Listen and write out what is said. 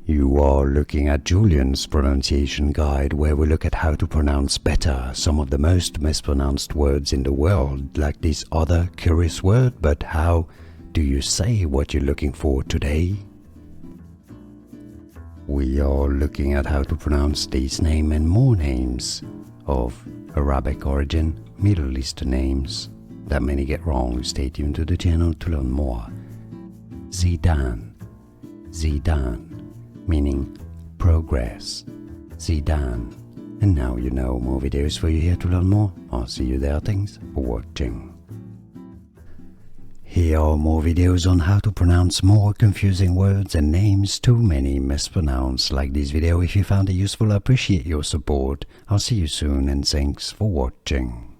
You are looking at Julian's pronunciation guide, where we look at how to pronounce better some of the most mispronounced words in the world, like this other curious word. But how do you say what you're looking for today? We are looking at how to pronounce this name and more names of Arabic origin, Middle Eastern names that many get wrong. Stay tuned to the channel to learn more. Zidan, Zidan, meaning progress. Zidan. And now you know. More videos for you here to learn more. I'll see you there. Thanks for watching. Here are more videos on how to pronounce more confusing words and names too many mispronounced. Like this video if you found it useful. I appreciate your support. I'll see you soon and thanks for watching.